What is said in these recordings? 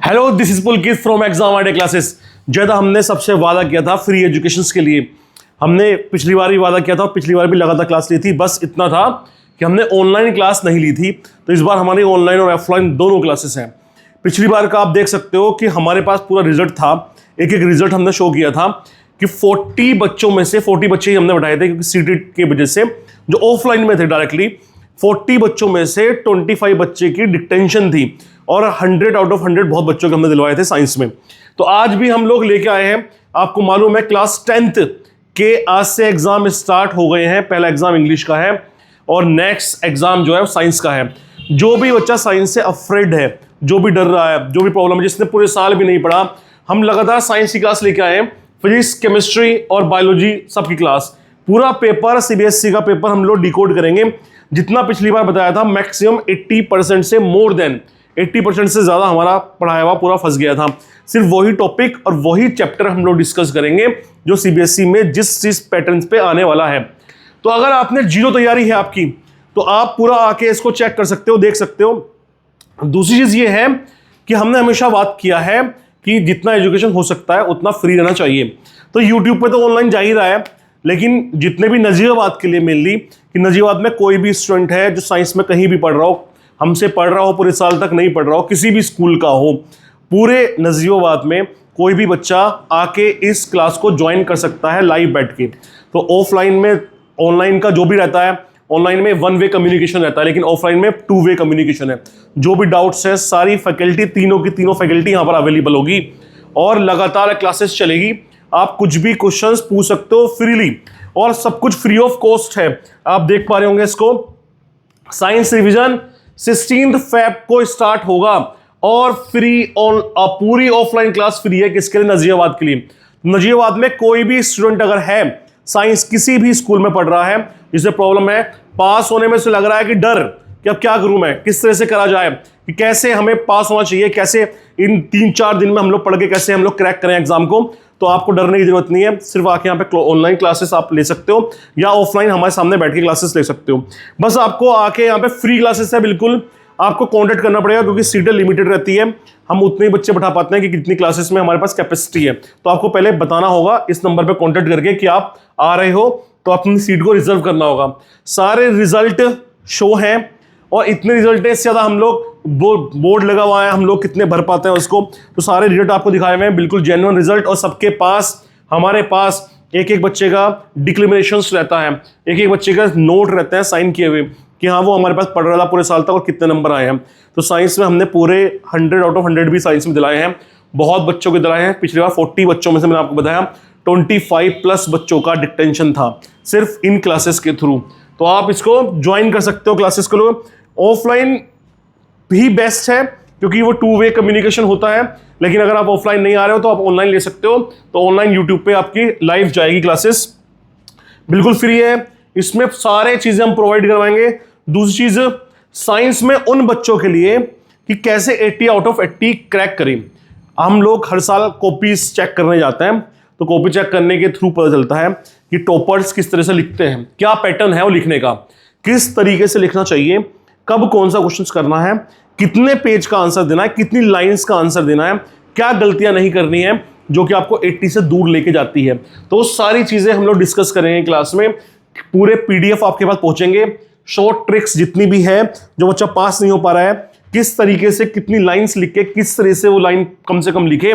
Hello, this is Pulkit from exam ID classes. जैसा हमने सबसे वादा किया था फ्री एजुकेशन के लिए, हमने पिछली बार भी वादा किया था और पिछली बार भी लगातार क्लास ली थी। बस इतना था कि हमने ऑनलाइन क्लास नहीं ली थी, तो इस बार हमारी ऑनलाइन और ऑफलाइन दोनों क्लासेस हैं। पिछली बार का आप देख सकते हो कि हमारे पास पूरा रिजल्ट था, एक एक रिजल्ट हमने शो किया था कि 40 बच्चों में से 40 बच्चे ही हमने बैठाए थे, क्योंकि सीटेट की वजह से जो ऑफलाइन में थे डायरेक्टली 40 बच्चों में से 25 बच्चे की डिटेंशन थी और 100 आउट ऑफ 100 बहुत बच्चों के हमने दिलवाए थे साइंस में। तो आज भी हम लोग लेके आए हैं, आपको मालूम है क्लास 10th के आज से एग्जाम स्टार्ट हो गए हैं। पहला एग्जाम इंग्लिश का है और नेक्स्ट एग्जाम जो है वो साइंस का है। जो भी बच्चा साइंस से अफ्रेड है, जो भी डर रहा है, जो भी प्रॉब्लम है, जिसने पूरे साल भी नहीं पढ़ा, हम लगातार साइंस की क्लास लेके आए हैं। फिजिक्स, केमिस्ट्री और बायोलॉजी सबकी क्लास, पूरा पेपर सीबीएसई का पेपर हम लोग डिकोड करेंगे। जितना पिछली बार बताया था मैक्सिमम 80% से मोर देन 80% से ज़्यादा हमारा पढ़ाया हुआ पूरा फंस गया था। सिर्फ वही टॉपिक और वही चैप्टर हम लोग डिस्कस करेंगे जो सीबीएसई में जिस पैटर्न पे आने वाला है। तो अगर आपने जीरो तैयारी है आपकी, तो आप पूरा आके इसको चेक कर सकते हो, देख सकते हो। दूसरी चीज़ ये है कि हमने हमेशा बात किया है कि जितना एजुकेशन हो सकता है उतना फ्री रहना चाहिए। तो यूट्यूब पे तो ऑनलाइन जा ही रहा है, लेकिन जितने भी नजीबाबाद के लिए मेनली, कि नजीबाबाद में कोई भी स्टूडेंट है जो साइंस में कहीं भी पढ़ रहा हो, हमसे पढ़ रहा हो, पूरे साल तक नहीं पढ़ रहा हो, किसी भी स्कूल का हो, पूरे नजीबाबाद में कोई भी बच्चा आके इस क्लास को ज्वाइन कर सकता है लाइव बैठ के। तो ऑफलाइन में ऑनलाइन का जो भी रहता है, ऑनलाइन में 1 वे कम्युनिकेशन रहता है, लेकिन ऑफलाइन में 2 वे कम्युनिकेशन है। जो भी डाउट्स है, सारी फैकल्टी, तीनों की तीनों फैकल्टी यहाँ पर अवेलेबल होगी और लगातार क्लासेस चलेगी। आप कुछ भी क्वेश्चंस पूछ सकते हो फ्रीली और सब कुछ फ्री ऑफ कॉस्ट है। आप देख पा रहे होंगे इसको, साइंस रिवीजन 16 फेब को स्टार्ट होगा और फ्री पूरी ऑफलाइन क्लास फ्री है। किसके लिए? नजीबाबाद के लिए। नजीबाबाद में कोई भी स्टूडेंट अगर है, साइंस किसी भी स्कूल में पढ़ रहा है, जिसे प्रॉब्लम है, पास होने में से लग रहा है कि डर कि अब क्या करूं मैं, किस तरह से करा जाए, कि कैसे हमें पास होना चाहिए, कैसे इन 3-4 दिन में हम लोग पढ़ के कैसे हम लोग क्रैक करें एग्जाम को, तो आपको डरने की जरूरत नहीं है। सिर्फ आके यहाँ पे ऑनलाइन क्लासेस आप ले सकते हो या ऑफलाइन हमारे सामने बैठ के क्लासेस ले सकते हो। बस आपको आके यहाँ पे फ्री क्लासेस है, बिल्कुल आपको कांटेक्ट करना पड़ेगा क्योंकि सीटें लिमिटेड रहती है। हम उतने ही बच्चे बैठा पाते हैं कि कितनी क्लासेस में हमारे पास कैपेसिटी है। तो आपको पहले बताना होगा इस नंबर पे कांटेक्ट करके कि आप आ रहे हो, तो अपनी सीट को रिजर्व करना होगा। सारे रिजल्ट शो हैं और इतने रिजल्ट है, इससे ज़्यादा हम लोग बोर्ड लगा हुआ है, हम लोग कितने भर पाते हैं उसको, तो सारे रिजल्ट आपको दिखाए हुए हैं, बिल्कुल जेन्युइन रिजल्ट। और सबके पास, हमारे पास एक एक बच्चे का डिक्लेमेशंस रहता है, एक एक बच्चे का नोट रहते हैं साइन किए हुए कि हाँ वो हमारे पास पढ़ रहा था पूरे साल तक और कितने नंबर आए हैं। तो साइंस में हमने पूरे 100 आउट ऑफ 100 भी साइंस में दिलाए हैं, बहुत बच्चों के दिलाए हैं। पिछली बार 40 बच्चों में से मैंने आपको बताया 25+ बच्चों का डिटेंशन था सिर्फ इन क्लासेस के थ्रू। तो आप इसको ज्वाइन कर सकते हो क्लासेस के लोग। ऑफलाइन भी बेस्ट है क्योंकि वो 2 वे कम्युनिकेशन होता है, लेकिन अगर आप ऑफलाइन नहीं आ रहे हो तो आप ऑनलाइन ले सकते हो। तो ऑनलाइन यूट्यूब पे आपकी लाइव जाएगी क्लासेस, बिल्कुल फ्री है। इसमें सारे चीजें हम प्रोवाइड करवाएंगे। दूसरी चीज, साइंस में उन बच्चों के लिए कि कैसे 80 आउट ऑफ 80 क्रैक करें। हम लोग हर साल कॉपीज चेक करने जाते हैं, तो कॉपी चेक करने के थ्रू पता चलता है कि टॉपर्स किस तरह से लिखते हैं, क्या पैटर्न है वो लिखने का, किस तरीके से लिखना चाहिए, कब कौन सा क्वेश्चन करना है, कितने पेज का आंसर देना है, कितनी लाइंस का आंसर देना है, क्या गलतियां नहीं करनी है जो कि आपको 80 से दूर लेके जाती है। तो सारी चीजें हम लोग डिस्कस करेंगे क्लास में। पूरे पीडीएफ आपके पास पहुंचेंगे, शॉर्ट ट्रिक्स जितनी भी है, जो बच्चा पास नहीं हो पा रहा है, किस तरीके से कितनी लाइंस लिख के किस तरह से वो लाइन कम से कम लिखे,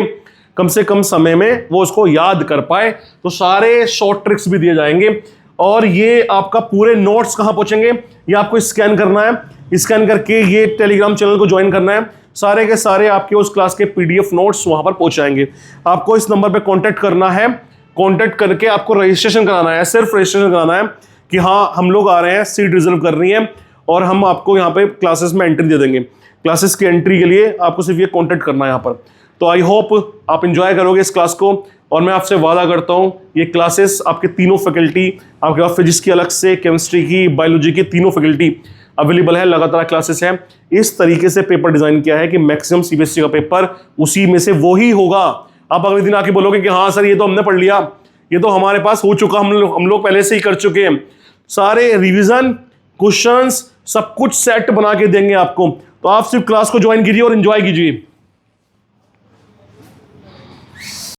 कम से कम समय में वो उसको याद कर पाए, तो सारे शॉर्ट ट्रिक्स भी दिए जाएंगे। और ये आपका पूरे नोट्स कहाँ पहुंचेंगे, ये आपको स्कैन करना है, स्कैन करके ये टेलीग्राम चैनल को ज्वाइन करना है। सारे के सारे आपके उस क्लास के पीडीएफ नोट्स वहां पर पहुंचाएंगे। आपको इस नंबर पर कॉन्टैक्ट करना है, कॉन्टैक्ट करके आपको रजिस्ट्रेशन कराना है, सिर्फ रजिस्ट्रेशन कराना है कि हाँ हम लोग आ रहे हैं, सीट रिजर्व करनी है और हम आपको यहाँ पे क्लासेस में एंट्री दे देंगे। क्लासेस की एंट्री के लिए आपको सिर्फ ये कॉन्टैक्ट करना है यहाँ पर। तो आई होप आप एंजॉय करोगे इस क्लास को और मैं आपसे वादा करता हूँ ये क्लासेस आपके तीनों फैकल्टी, आपके पास फिजिक्स की अलग से, केमिस्ट्री की, बायोलॉजी की, तीनों फैकल्टी अवेलेबल है, लगातार क्लासेस हैं। इस तरीके से पेपर डिजाइन किया है कि मैक्सिमम सीबीएसई का पेपर उसी में से वो ही होगा। आप अगले दिन आके बोलोगे कि हाँ सर ये तो हमने पढ़ लिया, ये तो हमारे पास हो चुका, हम लोग पहले से ही कर चुके हैं। सारे रिवीजन, क्वेश्चंस, सब कुछ सेट बना के देंगे आपको। तो आप सिर्फ क्लास को ज्वाइन कीजिए और एंजॉय कीजिए।